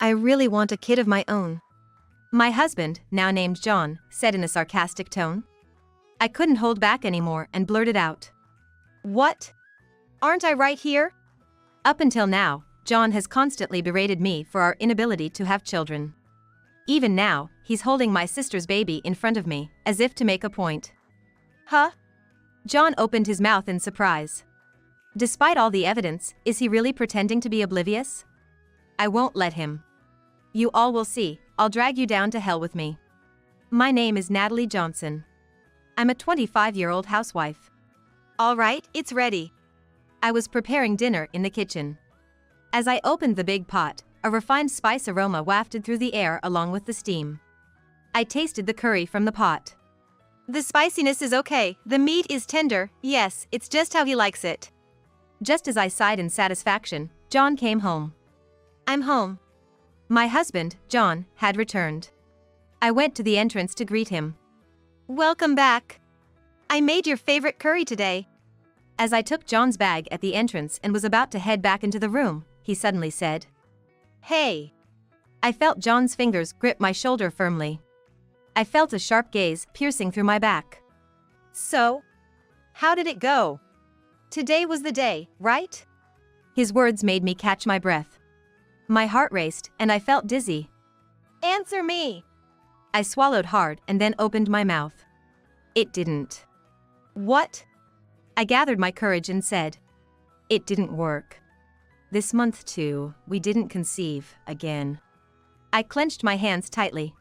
I really want a kid of my own. My husband, now named John, said in a sarcastic tone. I couldn't hold back anymore and blurted out. What? Aren't I right here? Up until now, John has constantly berated me for our inability to have children. Even now, he's holding my sister's baby in front of me, as if to make a point. Huh? John opened his mouth in surprise. Despite all the evidence, is he really pretending to be oblivious? I won't let him. You all will see, I'll drag you down to hell with me. My name is Natalie Johnson. I'm a 25-year-old housewife. All right, it's ready. I was preparing dinner in the kitchen. As I opened the big pot, a refined spice aroma wafted through the air along with the steam. I tasted the curry from the pot. The spiciness is okay, the meat is tender, yes, it's just how he likes it. Just as I sighed in satisfaction, John came home. I'm home. My husband, John, had returned. I went to the entrance to greet him. Welcome back. I made your favorite curry today. As I took John's bag at the entrance and was about to head back into the room, he suddenly said, Hey. I felt John's fingers grip my shoulder firmly. I felt a sharp gaze piercing through my back. So? How did it go? Today was the day, right? His words made me catch my breath. My heart raced and I felt dizzy. Answer me! I swallowed hard and then opened my mouth. It didn't. What? I gathered my courage and said. It didn't work. This month too, we didn't conceive, again. I clenched my hands tightly.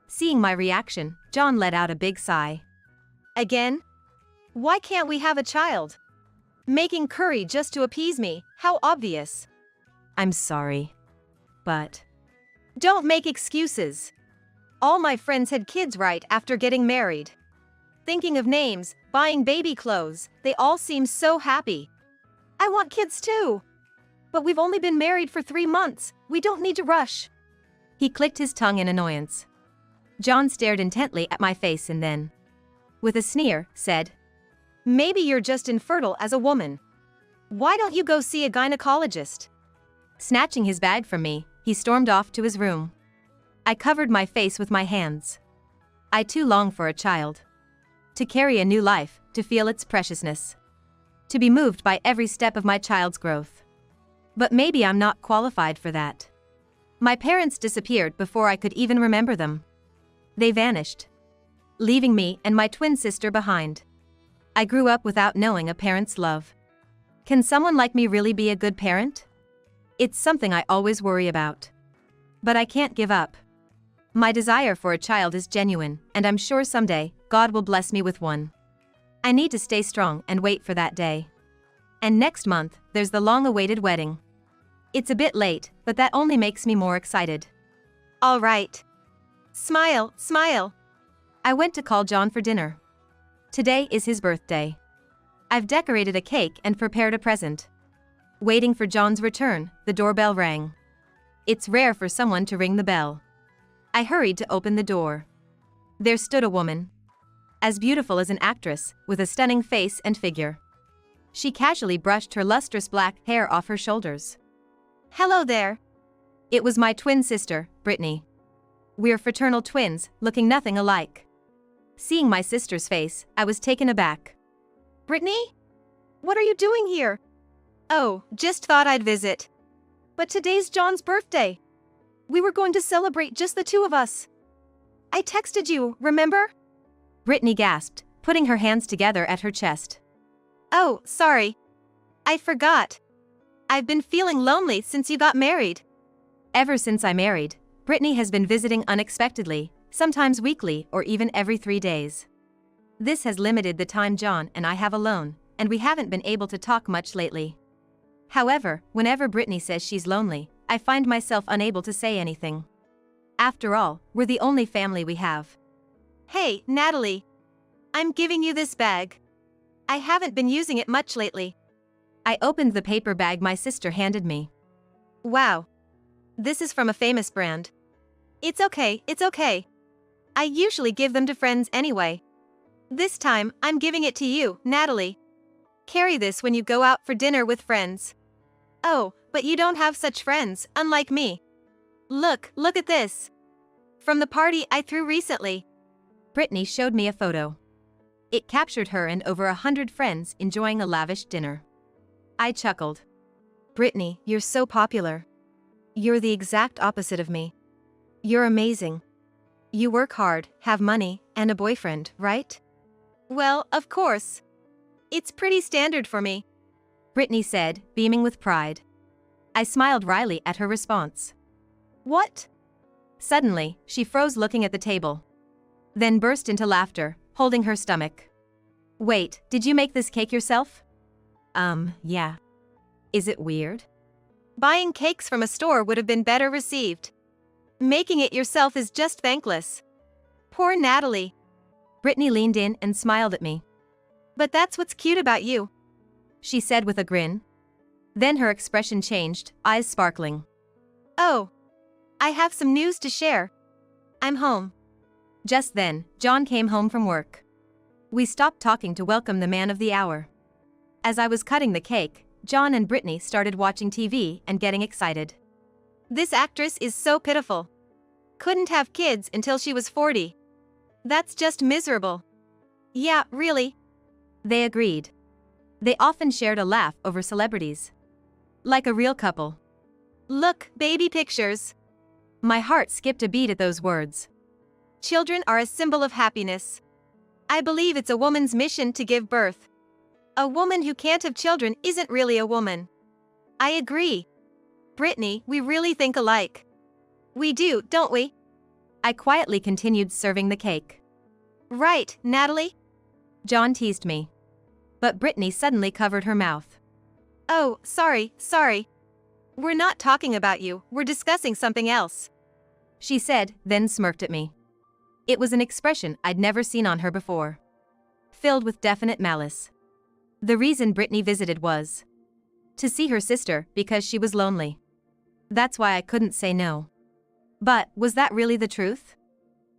Seeing my reaction, John let out a big sigh. Again? Why can't we have a child? Making curry just to appease me, how obvious. I'm sorry. But... Don't make excuses. All my friends had kids right after getting married. Thinking of names, buying baby clothes, they all seem so happy. I want kids too. But we've only been married for 3 months, we don't need to rush. He clicked his tongue in annoyance. John stared intently at my face and then, with a sneer, said, Maybe you're just infertile as a woman. Why don't you go see a gynecologist? Snatching his bag from me, he stormed off to his room. I covered my face with my hands. I too long for a child. To carry a new life, to feel its preciousness. To be moved by every step of my child's growth. But maybe I'm not qualified for that. My parents disappeared before I could even remember them. They vanished, leaving me and my twin sister behind. I grew up without knowing a parent's love. Can someone like me really be a good parent? It's something I always worry about. But I can't give up. My desire for a child is genuine, and I'm sure someday, God will bless me with one. I need to stay strong and wait for that day. And next month, there's the long-awaited wedding. It's a bit late, but that only makes me more excited. All right. Smile, smile. I went to call John for dinner. Today is his birthday. I've decorated a cake and prepared a present. Waiting for John's return, the doorbell rang. It's rare for someone to ring the bell. I hurried to open the door. There stood a woman. As beautiful as an actress, with a stunning face and figure. She casually brushed her lustrous black hair off her shoulders. Hello there. It was my twin sister, Brittany. We're fraternal twins, looking nothing alike. Seeing my sister's face, I was taken aback. Brittany? What are you doing here? Oh, just thought I'd visit. But today's John's birthday. We were going to celebrate just the two of us. I texted you, remember? Brittany gasped, putting her hands together at her chest. Oh, sorry. I forgot. I've been feeling lonely since you got married. Ever since I married, Brittany has been visiting unexpectedly, sometimes weekly or even every 3 days. This has limited the time John and I have alone, and we haven't been able to talk much lately. However, whenever Brittany says she's lonely, I find myself unable to say anything. After all, we're the only family we have. Hey, Natalie. I'm giving you this bag. I haven't been using it much lately. I opened the paper bag my sister handed me. Wow. This is from a famous brand. It's okay, it's okay. I usually give them to friends anyway. This time, I'm giving it to you, Natalie. Carry this when you go out for dinner with friends. Oh, but you don't have such friends, unlike me. Look at this. From the party I threw recently. Brittany showed me a photo. It captured her and over 100 friends enjoying a lavish dinner. I chuckled. Brittany, you're so popular. You're the exact opposite of me. You're amazing. You work hard, have money, and a boyfriend, right? Well, of course. It's pretty standard for me, Brittany said, beaming with pride. I smiled wryly at her response. What? Suddenly, she froze looking at the table. Then burst into laughter, holding her stomach. Wait, did you make this cake yourself? Yeah. Is it weird? Buying cakes from a store would have been better received. Making it yourself is just thankless. Poor Natalie. Brittany leaned in and smiled at me. But that's what's cute about you, she said with a grin. Then her expression changed, eyes sparkling. Oh. I have some news to share. I'm home. Just then, John came home from work. We stopped talking to welcome the man of the hour. As I was cutting the cake, John and Brittany started watching TV and getting excited. This actress is so pitiful. Couldn't have kids until she was 40. That's just miserable. Yeah, really. They agreed. They often shared a laugh over celebrities. Like a real couple. Look, baby pictures. My heart skipped a beat at those words. Children are a symbol of happiness. I believe it's a woman's mission to give birth. A woman who can't have children isn't really a woman. I agree. Brittany, we really think alike. We do, don't we? I quietly continued serving the cake. Right, Natalie? John teased me. But Brittany suddenly covered her mouth. Oh, sorry. We're not talking about you, we're discussing something else, she said, then smirked at me. It was an expression I'd never seen on her before. Filled with definite malice. The reason Brittany visited was to see her sister because she was lonely. That's why I couldn't say no. But, was that really the truth?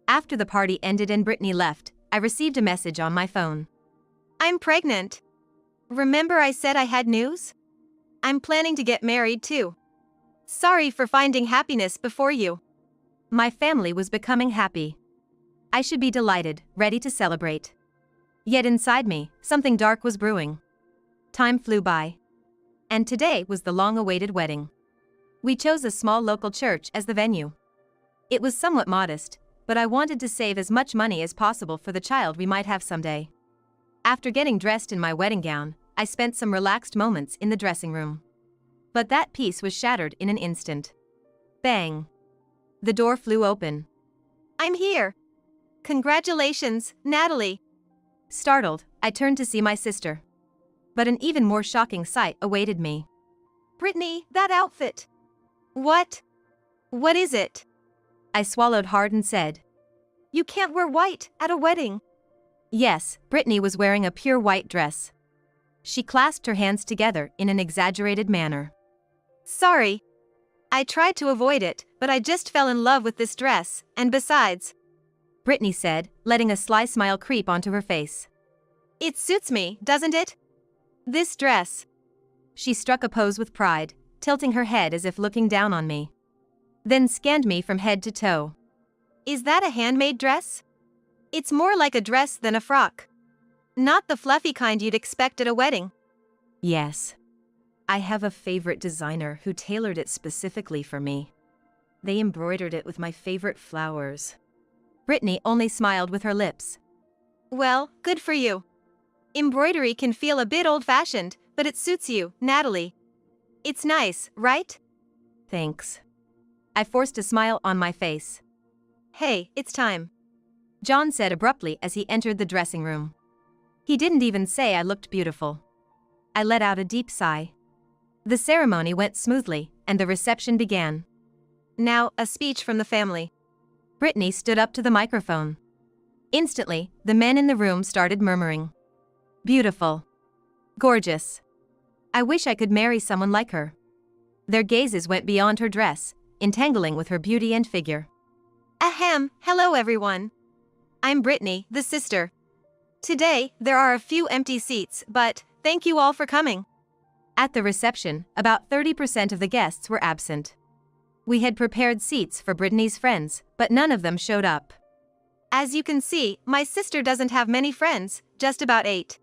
After the party ended and Brittany left, I received a message on my phone. I'm pregnant. Remember I said I had news? I'm planning to get married too. Sorry for finding happiness before you. My family was becoming happy. I should be delighted, ready to celebrate. Yet inside me, something dark was brewing. Time flew by. And today was the long-awaited wedding. We chose a small local church as the venue. It was somewhat modest, but I wanted to save as much money as possible for the child we might have someday. After getting dressed in my wedding gown, I spent some relaxed moments in the dressing room. But that peace was shattered in an instant. Bang! The door flew open. I'm here! Congratulations, Natalie! Startled, I turned to see my sister. But an even more shocking sight awaited me. Brittany, that outfit! What? What is it? I swallowed hard and said. You can't wear white at a wedding. Yes, Brittany was wearing a pure white dress. She clasped her hands together in an exaggerated manner. Sorry. I tried to avoid it, but I just fell in love with this dress, and besides, Brittany said, letting a sly smile creep onto her face. It suits me, doesn't it? This dress. She struck a pose with pride, tilting her head as if looking down on me. Then scanned me from head to toe. Is that a handmade dress? It's more like a dress than a frock. Not the fluffy kind you'd expect at a wedding. Yes. I have a favorite designer who tailored it specifically for me. They embroidered it with my favorite flowers. Brittany only smiled with her lips. Well, good for you. Embroidery can feel a bit old-fashioned, but it suits you, Natalie. It's nice, right? Thanks. I forced a smile on my face. Hey, it's time, John said abruptly as he entered the dressing room. He didn't even say I looked beautiful. I let out a deep sigh. The ceremony went smoothly, and the reception began. Now, a speech from the family. Brittany stood up to the microphone. Instantly, the men in the room started murmuring. Beautiful. Gorgeous. I wish I could marry someone like her. Their gazes went beyond her dress, entangling with her beauty and figure. Ahem, hello everyone. I'm Brittany, the sister. Today, there are a few empty seats, but thank you all for coming. At the reception, about 30% of the guests were absent. We had prepared seats for Brittany's friends, but none of them showed up. As you can see, my sister doesn't have many friends, just about 8.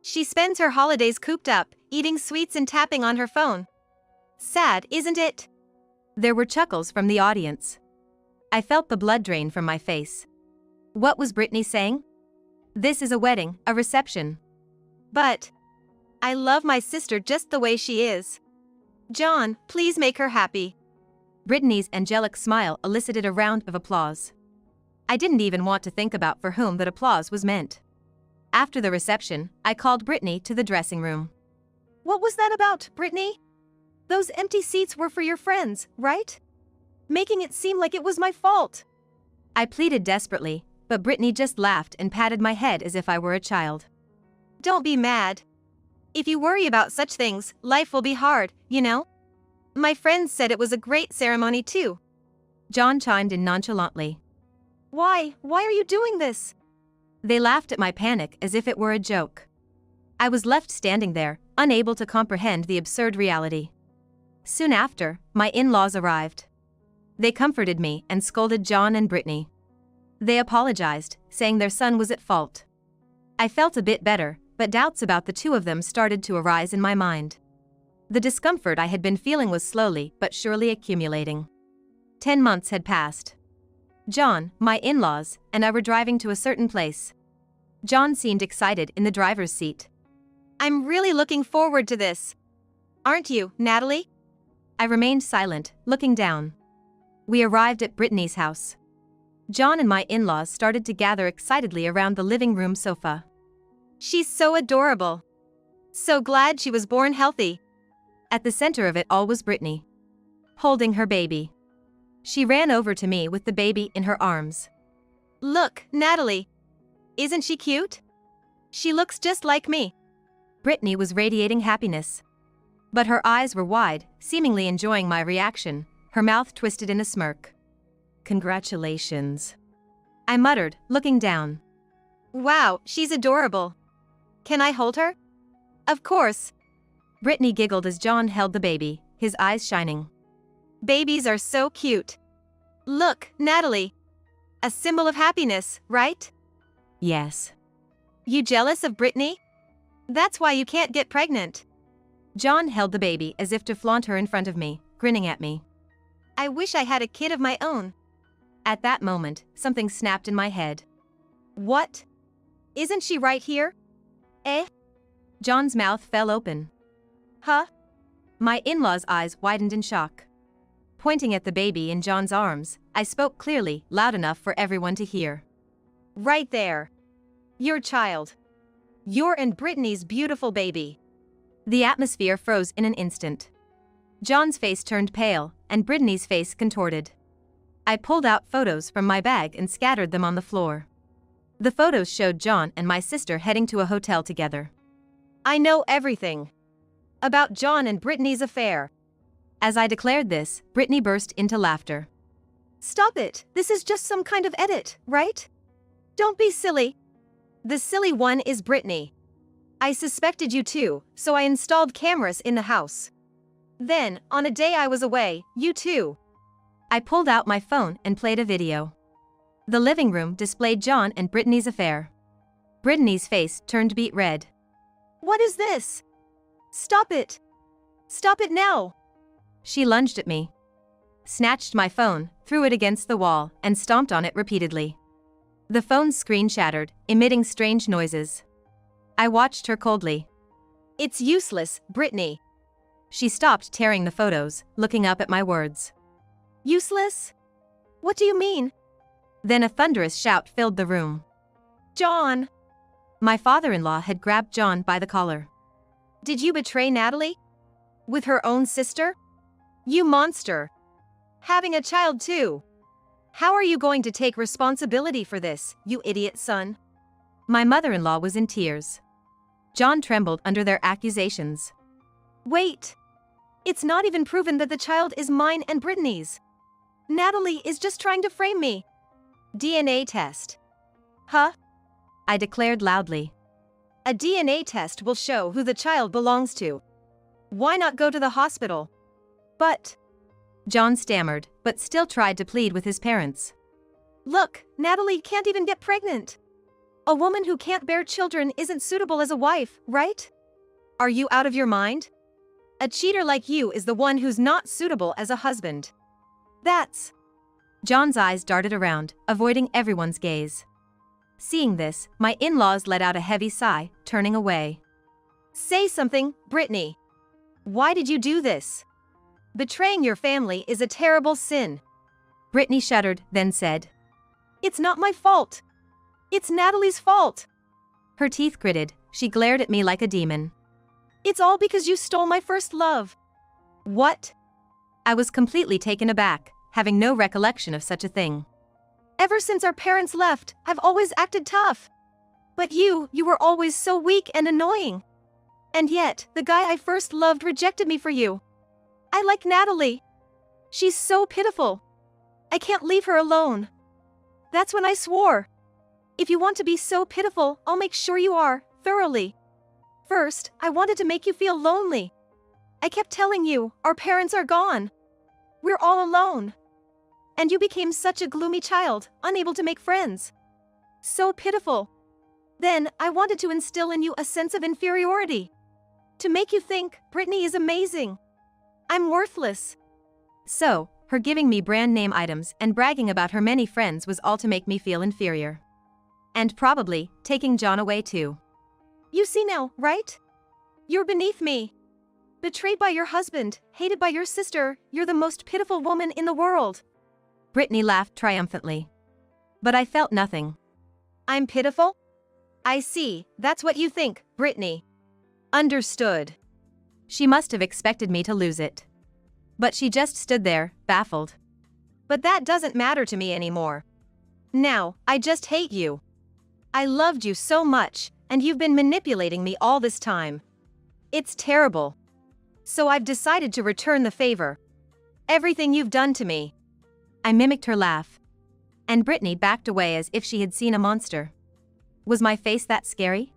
She spends her holidays cooped up, eating sweets and tapping on her phone. Sad, isn't it? There were chuckles from the audience. I felt the blood drain from my face. What was Brittany saying? This is a wedding, a reception. But I love my sister just the way she is. John, please make her happy. Brittany's angelic smile elicited a round of applause. I didn't even want to think about for whom that applause was meant. After the reception, I called Brittany to the dressing room. What was that about, Brittany? Those empty seats were for your friends, right? Making it seem like it was my fault. I pleaded desperately, but Brittany just laughed and patted my head as if I were a child. Don't be mad. If you worry about such things, life will be hard, you know? My friends said it was a great ceremony too. John chimed in nonchalantly. Why are you doing this? They laughed at my panic as if it were a joke. I was left standing there, unable to comprehend the absurd reality. Soon after, my in-laws arrived. They comforted me and scolded John and Brittany. They apologized, saying their son was at fault. I felt a bit better, but doubts about the two of them started to arise in my mind. The discomfort I had been feeling was slowly but surely accumulating. 10 months had passed. John, my in-laws, and I were driving to a certain place. John seemed excited in the driver's seat. I'm really looking forward to this. Aren't you, Natalie? I remained silent, looking down. We arrived at Brittany's house. John and my in-laws started to gather excitedly around the living room sofa. She's so adorable. So glad she was born healthy. At the center of it all was Brittany, holding her baby. She ran over to me with the baby in her arms. Look, Natalie. Isn't she cute? She looks just like me. Brittany was radiating happiness. But her eyes were wide, seemingly enjoying my reaction, her mouth twisted in a smirk. Congratulations. I muttered, looking down. Wow, she's adorable. Can I hold her? Of course. Brittany giggled as John held the baby, his eyes shining. Babies are so cute. Look, Natalie. A symbol of happiness, right? Yes. You jealous of Brittany? That's why you can't get pregnant. John held the baby as if to flaunt her in front of me, grinning at me. I wish I had a kid of my own. At that moment, something snapped in my head. What? Isn't she right here? Eh? John's mouth fell open. Huh? My in-laws' eyes widened in shock. Pointing at the baby in John's arms, I spoke clearly, loud enough for everyone to hear. Right there. Your child. Your and Brittany's beautiful baby. The atmosphere froze in an instant. John's face turned pale, and Brittany's face contorted. I pulled out photos from my bag and scattered them on the floor. The photos showed John and my sister heading to a hotel together. I know everything about John and Brittany's affair. As I declared this, Brittany burst into laughter. Stop it, this is just some kind of edit, right? Don't be silly. The silly one is Brittany. I suspected you too, so I installed cameras in the house. Then, on a day I was away, you too. I pulled out my phone and played a video. The living room displayed John and Brittany's affair. Brittany's face turned beet red. What is this? Stop it. Stop it now. She lunged at me, snatched my phone, threw it against the wall, and stomped on it repeatedly. The phone's screen shattered, emitting strange noises. I watched her coldly. It's useless, Brittany. She stopped tearing the photos, looking up at my words. Useless? What do you mean? Then a thunderous shout filled the room. John! My father-in-law had grabbed John by the collar. Did you betray Natalie? With her own sister? You monster! Having a child too! How are you going to take responsibility for this, you idiot son? My mother-in-law was in tears. John trembled under their accusations. Wait! It's not even proven that the child is mine and Brittany's. Natalie is just trying to frame me. DNA test. Huh? I declared loudly. A DNA test will show who the child belongs to. Why not go to the hospital? But John stammered, but still tried to plead with his parents. Look, Natalie can't even get pregnant. A woman who can't bear children isn't suitable as a wife, right? Are you out of your mind? A cheater like you is the one who's not suitable as a husband. That's... John's eyes darted around, avoiding everyone's gaze. Seeing this, my in-laws let out a heavy sigh, turning away. Say something, Brittany. Why did you do this? Betraying your family is a terrible sin. Brittany shuddered, then said, It's not my fault. It's Natalie's fault. Her teeth gritted, she glared at me like a demon. It's all because you stole my first love. What? I was completely taken aback, having no recollection of such a thing. Ever since our parents left, I've always acted tough. But you were always so weak and annoying. And yet, the guy I first loved rejected me for you. I like Natalie. She's so pitiful. I can't leave her alone. That's when I swore. If you want to be so pitiful, I'll make sure you are, thoroughly. First, I wanted to make you feel lonely. I kept telling you, our parents are gone. We're all alone. And you became such a gloomy child, unable to make friends. So pitiful. Then, I wanted to instill in you a sense of inferiority. To make you think, Brittany is amazing. I'm worthless. So, her giving me brand name items and bragging about her many friends was all to make me feel inferior. And probably, taking John away too. You see now, right? You're beneath me. Betrayed by your husband, hated by your sister, you're the most pitiful woman in the world. Brittany laughed triumphantly. But I felt nothing. I'm pitiful? I see, that's what you think, Brittany. Understood. She must have expected me to lose it. But she just stood there, baffled. But that doesn't matter to me anymore. Now, I just hate you. I loved you so much, and you've been manipulating me all this time. It's terrible. So I've decided to return the favor. Everything you've done to me. I mimicked her laugh. And Brittany backed away as if she had seen a monster. Was my face that scary?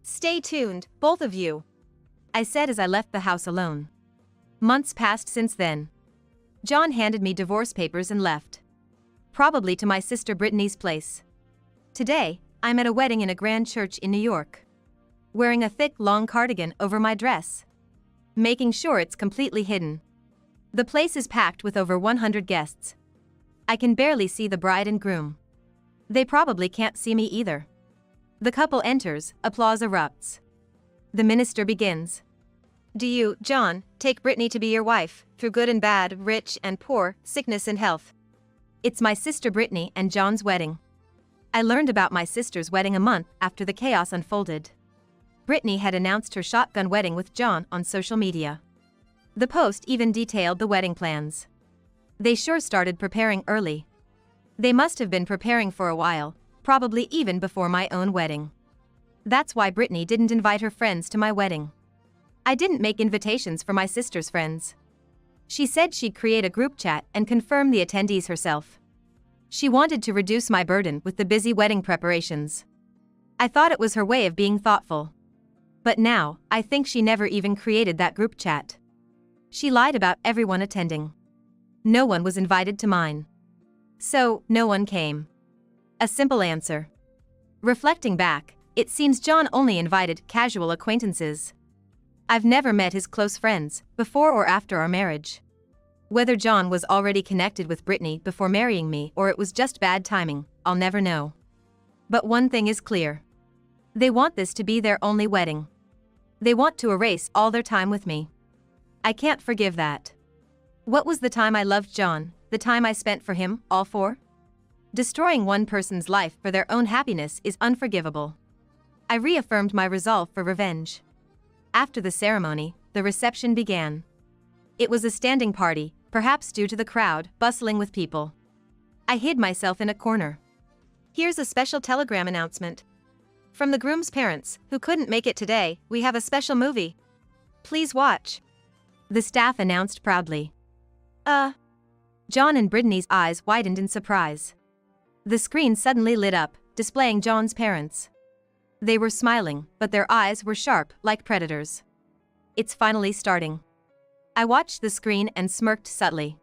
Stay tuned, both of you. I said as I left the house alone. Months passed since then. John handed me divorce papers and left. Probably to my sister Brittany's place. Today, I'm at a wedding in a grand church in New York. Wearing a thick, long cardigan over my dress. Making sure it's completely hidden. The place is packed with over 100 guests. I can barely see the bride and groom. They probably can't see me either. The couple enters, applause erupts. The minister begins. Do you, John, take Brittany to be your wife, through good and bad, rich and poor, sickness and health? It's my sister Brittany and John's wedding. I learned about my sister's wedding a month after the chaos unfolded. Brittany had announced her shotgun wedding with John on social media. The post even detailed the wedding plans. They sure started preparing early. They must have been preparing for a while, probably even before my own wedding. That's why Brittany didn't invite her friends to my wedding. I didn't make invitations for my sister's friends. She said she'd create a group chat and confirm the attendees herself. She wanted to reduce my burden with the busy wedding preparations. I thought it was her way of being thoughtful. But now, I think she never even created that group chat. She lied about everyone attending. No one was invited to mine. So, no one came. A simple answer. Reflecting back, it seems John only invited casual acquaintances. I've never met his close friends, before or after our marriage. Whether John was already connected with Brittany before marrying me or it was just bad timing, I'll never know. But one thing is clear. They want this to be their only wedding. They want to erase all their time with me. I can't forgive that. What was the time I loved John, the time I spent for him, all for? Destroying one person's life for their own happiness is unforgivable. I reaffirmed my resolve for revenge. After the ceremony, the reception began. It was a standing party, perhaps due to the crowd, bustling with people. I hid myself in a corner. Here's a special telegram announcement. From the groom's parents, who couldn't make it today, we have a special movie. Please watch. The staff announced proudly. John and Brittany's eyes widened in surprise. The screen suddenly lit up, displaying John's parents. They were smiling, but their eyes were sharp, like predators. It's finally starting. I watched the screen and smirked subtly.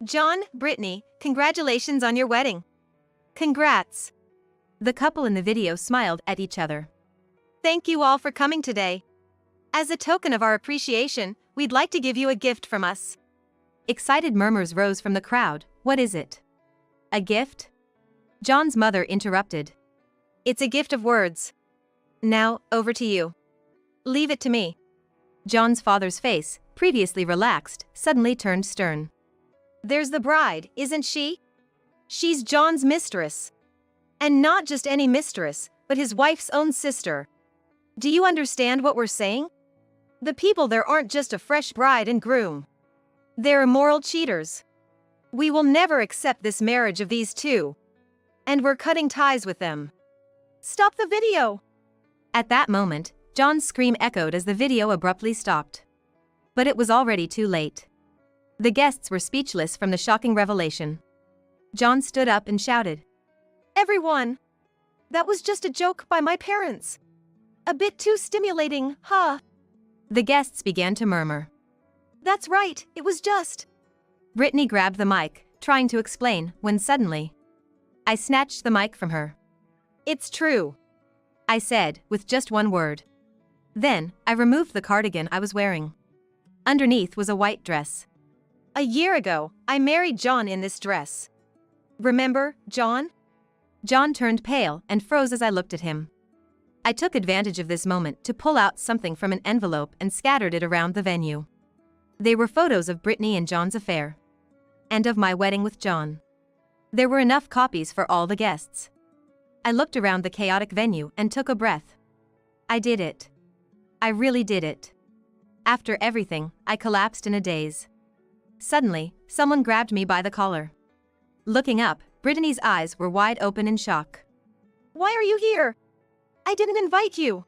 John, Brittany, congratulations on your wedding. Congrats. The couple in the video smiled at each other. Thank you all for coming today. As a token of our appreciation, we'd like to give you a gift from us. Excited murmurs rose from the crowd. What is it? A gift? John's mother interrupted. It's a gift of words. Now, over to you. Leave it to me. John's father's face, previously relaxed, suddenly turned stern. There's the bride, isn't she? She's John's mistress. And not just any mistress, but his wife's own sister. Do you understand what we're saying? The people there aren't just a fresh bride and groom. They're immoral cheaters. We will never accept this marriage of these two. And we're cutting ties with them. Stop the video! At that moment, John's scream echoed as the video abruptly stopped. But it was already too late. The guests were speechless from the shocking revelation. John stood up and shouted. Everyone! That was just a joke by my parents. A bit too stimulating, huh? The guests began to murmur. That's right, it was just. Brittany grabbed the mic, trying to explain, when suddenly, I snatched the mic from her. It's true, I said, with just one word. Then, I removed the cardigan I was wearing. Underneath was a white dress. A year ago, I married John in this dress. Remember, John? John turned pale and froze as I looked at him. I took advantage of this moment to pull out something from an envelope and scattered it around the venue. They were photos of Brittany and John's affair. And of my wedding with John. There were enough copies for all the guests. I looked around the chaotic venue and took a breath. I did it. I really did it. After everything, I collapsed in a daze. Suddenly, someone grabbed me by the collar. Looking up, Brittany's eyes were wide open in shock. Why are you here? I didn't invite you.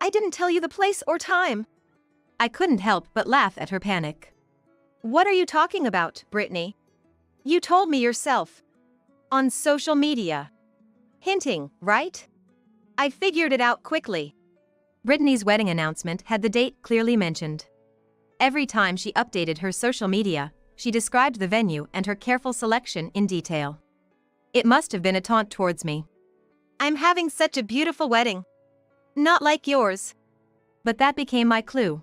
I didn't tell you the place or time. I couldn't help but laugh at her panic. What are you talking about, Brittany? You told me yourself. On social media. Hinting, right? I figured it out quickly. Brittany's wedding announcement had the date clearly mentioned. Every time she updated her social media, she described the venue and her careful selection in detail. It must have been a taunt towards me. I'm having such a beautiful wedding. Not like yours. But that became my clue.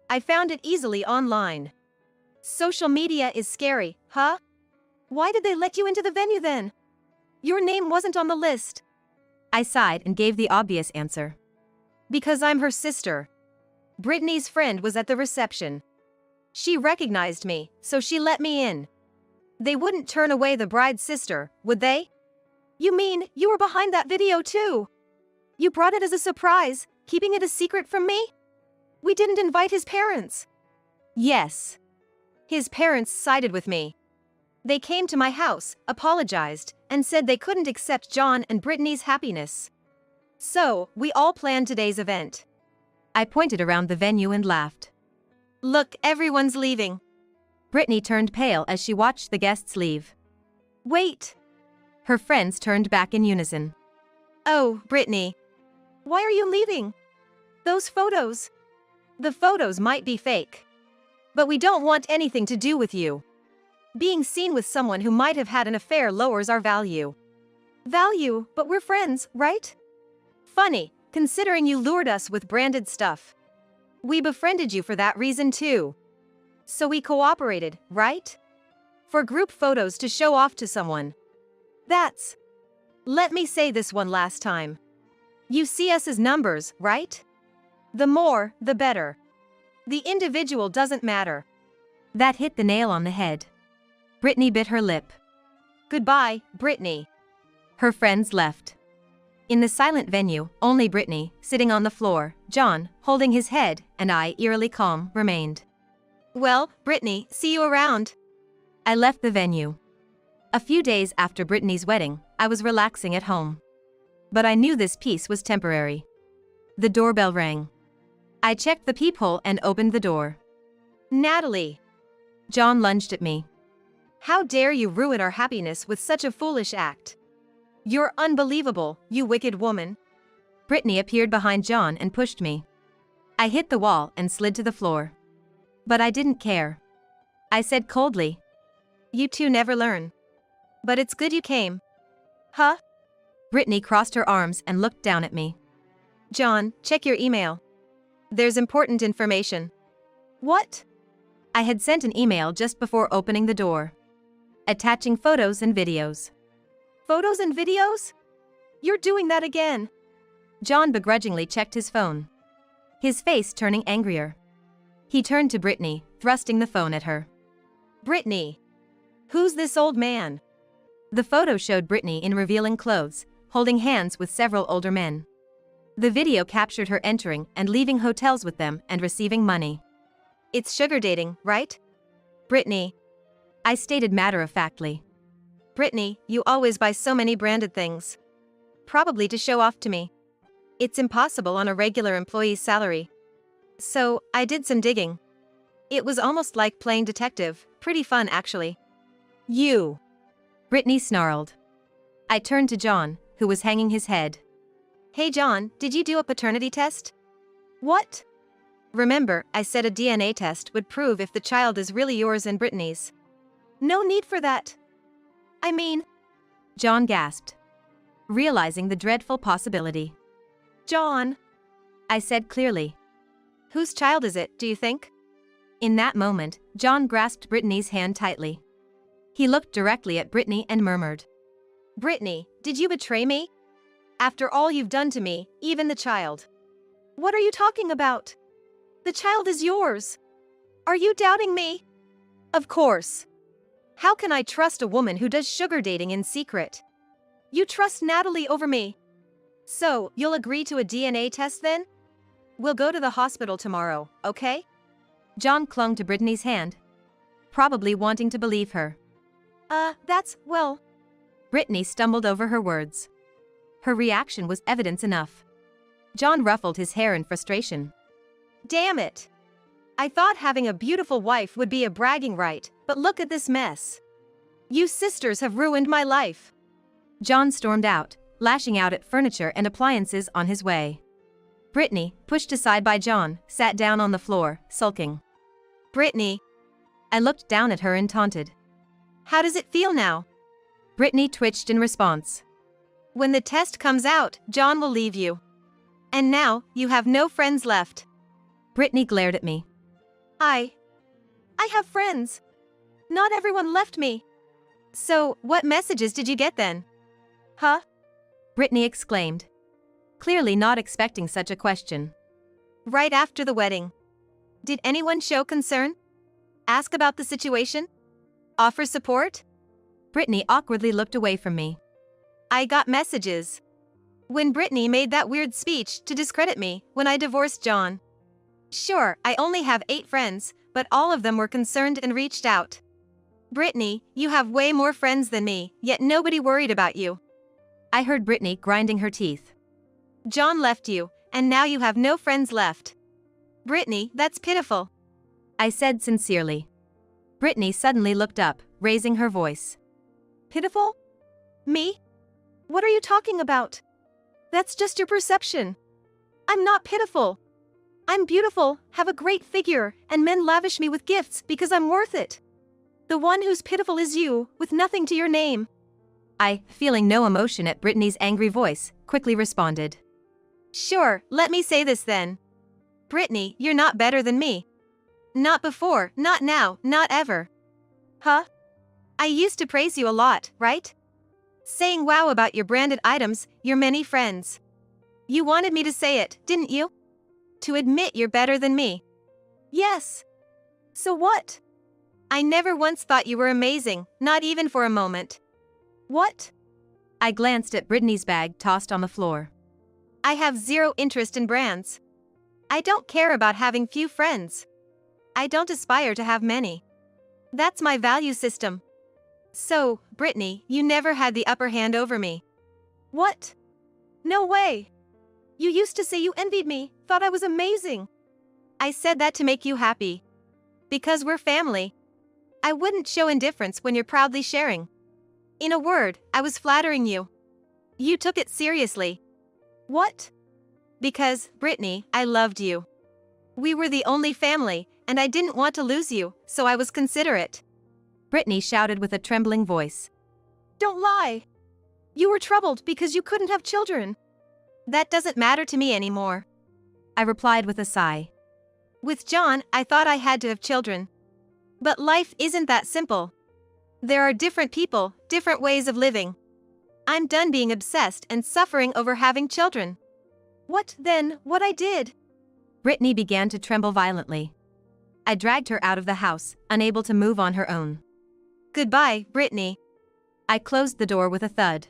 I found it easily online. Social media is scary, huh? Why did they let you into the venue then? Your name wasn't on the list. I sighed and gave the obvious answer. Because I'm her sister. Brittany's friend was at the reception. She recognized me, so she let me in. They wouldn't turn away the bride's sister, would they? You mean you were behind that video too? You brought it as a surprise, keeping it a secret from me? We didn't invite his parents. Yes. His parents sided with me. They came to my house, apologized, and said they couldn't accept John and Brittany's happiness. So, we all planned today's event. I pointed around the venue and laughed. Look, everyone's leaving. Brittany turned pale as she watched the guests leave. Wait. Her friends turned back in unison. Oh, Brittany. Why are you leaving? Those photos. The photos might be fake. But we don't want anything to do with you. Being seen with someone who might have had an affair lowers our value. Value, but we're friends, right? Funny, considering you lured us with branded stuff. We befriended you for that reason too. So we cooperated, right? For group photos to show off to someone. That's... Let me say this one last time. You see us as numbers, right? The more, the better. The individual doesn't matter. That hit the nail on the head. Brittany bit her lip. Goodbye, Brittany. Her friends left. In the silent venue, only Brittany, sitting on the floor, John, holding his head, and I, eerily calm, remained. Well, Brittany, see you around. I left the venue. A few days after Brittany's wedding, I was relaxing at home. But I knew this peace was temporary. The doorbell rang. I checked the peephole and opened the door. Natalie. John lunged at me. How dare you ruin our happiness with such a foolish act? You're unbelievable, you wicked woman. Brittany appeared behind John and pushed me. I hit the wall and slid to the floor. But I didn't care. I said coldly. You two never learn. But it's good you came. Huh? Brittany crossed her arms and looked down at me. John, check your email. There's important information. What? I had sent an email just before opening the door, attaching photos and videos. Photos and videos? You're doing that again. John begrudgingly checked his phone, his face turning angrier. He turned to Brittany, thrusting the phone at her. Brittany, who's this old man? The photo showed Brittany in revealing clothes, holding hands with several older men. The video captured her entering and leaving hotels with them and receiving money. It's sugar dating, right? Brittany. I stated matter-of-factly. Brittany, you always buy so many branded things. Probably to show off to me. It's impossible on a regular employee's salary. So, I did some digging. It was almost like playing detective, pretty fun actually. You. Brittany snarled. I turned to John, who was hanging his head. Hey John, did you do a paternity test? What? Remember, I said a DNA test would prove if the child is really yours and Brittany's. No need for that. I mean... John gasped, realizing the dreadful possibility. John, I said clearly. Whose child is it, do you think? In that moment, John grasped Brittany's hand tightly. He looked directly at Brittany and murmured. Brittany, did you betray me? After all you've done to me, even the child. What are you talking about? The child is yours. Are you doubting me? Of course. How can I trust a woman who does sugar dating in secret? You trust Natalie over me. So, you'll agree to a DNA test then? We'll go to the hospital tomorrow, okay? John clung to Brittany's hand, probably wanting to believe her. Well... Brittany stumbled over her words. Her reaction was evidence enough. John ruffled his hair in frustration. Damn it! I thought having a beautiful wife would be a bragging right, but look at this mess. You sisters have ruined my life. John stormed out, lashing out at furniture and appliances on his way. Brittany, pushed aside by John, sat down on the floor, sulking. Brittany. I looked down at her and taunted. How does it feel now? Brittany twitched in response. When the test comes out, John will leave you. And now, you have no friends left. Brittany glared at me. I have friends. Not everyone left me. So, what messages did you get then? Huh? Brittany exclaimed, clearly not expecting such a question. Right after the wedding. Did anyone show concern? Ask about the situation? Offer support? Brittany awkwardly looked away from me. I got messages. When Brittany made that weird speech to discredit me when I divorced John. Sure, I only have 8 friends, but all of them were concerned and reached out. Brittany, you have way more friends than me, yet nobody worried about you. I heard Brittany grinding her teeth. John left you, and now you have no friends left. Brittany, that's pitiful. I said sincerely. Brittany suddenly looked up, raising her voice. Pitiful? Me? What are you talking about? That's just your perception. I'm not pitiful. I'm beautiful, have a great figure, and men lavish me with gifts because I'm worth it. The one who's pitiful is you, with nothing to your name. I, feeling no emotion at Brittany's angry voice, quickly responded. Sure, let me say this then. Brittany, you're not better than me. Not before, not now, not ever. Huh? I used to praise you a lot, right? Saying wow about your branded items, your many friends. You wanted me to say it, didn't you? To admit you're better than me. Yes. So what? I never once thought you were amazing, not even for a moment. What? I glanced at Brittany's bag tossed on the floor. I have zero interest in brands. I don't care about having few friends. I don't aspire to have many. That's my value system. So, Brittany, you never had the upper hand over me. What? No way. You used to say you envied me, thought I was amazing. I said that to make you happy. Because we're family. I wouldn't show indifference when you're proudly sharing. In a word, I was flattering you. You took it seriously. What? Because, Brittany, I loved you. We were the only family, and I didn't want to lose you, so I was considerate. Brittany shouted with a trembling voice. Don't lie! You were troubled because you couldn't have children. That doesn't matter to me anymore, I replied with a sigh. With John, I thought I had to have children. But life isn't that simple. There are different people, different ways of living. I'm done being obsessed and suffering over having children. What I did? Brittany began to tremble violently. I dragged her out of the house, unable to move on her own. Goodbye, Brittany. I closed the door with a thud.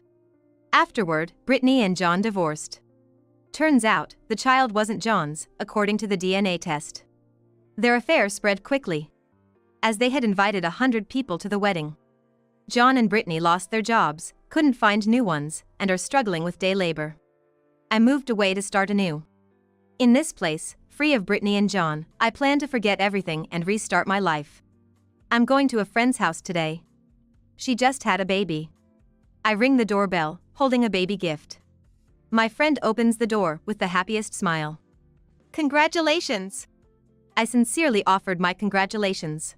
Afterward, Brittany and John divorced. Turns out, the child wasn't John's, according to the DNA test. Their affair spread quickly, as they had invited 100 people to the wedding. John and Brittany lost their jobs, couldn't find new ones, and are struggling with day labor. I moved away to start anew. In this place, free of Brittany and John, I plan to forget everything and restart my life. I'm going to a friend's house today. She just had a baby. I ring the doorbell, holding a baby gift. My friend opens the door with the happiest smile. Congratulations! I sincerely offered my congratulations.